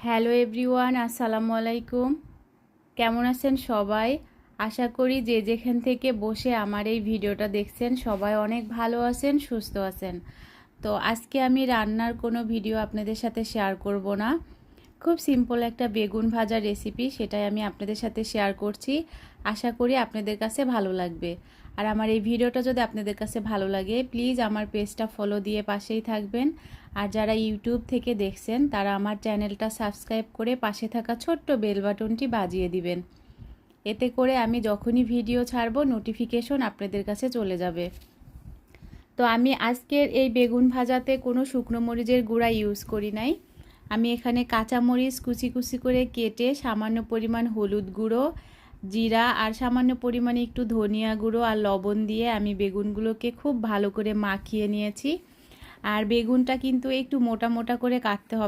Hello everyone, আসসালামু আলাইকুম। কেমন আছেন সবাই? আশা করি যে যেখান থেকে বসে আমার এই ভিডিওটা দেখছেন সবাই অনেক ভালো আছেন, সুস্থ আছেন। তো আজকে আমি রান্নার কোনো ভিডিও আপনাদের সাথে শেয়ার করব না। খুব সিম্পল একটা বেগুন ভাজার রেসিপি, সেটাই আমি আপনাদের সাথে শেয়ার করছি। আশা করি আপনাদের কাছে ভালো লাগবে। আর আমার এই ভিডিওটা যদি আপনাদের কাছে ভালো লাগে, প্লিজ আমার পেজটা ফলো দিয়ে পাশেই থাকবেন। আর যারা ইউটিউব থেকে দেখছেন তারা আমার চ্যানেলটা সাবস্ক্রাইব করে পাশে থাকা ছোট্ট বেল বাটনটি বাজিয়ে দিবেন। এতে করে আমি যখনই ভিডিও ছাড়বো নোটিফিকেশন আপনাদের কাছে চলে যাবে। তো আমি আজকের এই বেগুন ভাজাতে কোনো শুকনো মরিচের গুঁড়া ইউজ করি নাই। আমি এখানে কাঁচা মরিচ কুচি কুচি করে কেটে সামান্য পরিমাণ হলুদ গুঁড়ো, জিরা আর সামান্য পরিমাণে একটু ধনিয়া গুঁড়ো আর লবণ দিয়ে আমি বেগুনগুলোকে খুব ভালো করে মাখিয়ে নিয়েছি। আর বেগুনটা কিন্তু একটু মোটা মোটা করে কাটতে হবে।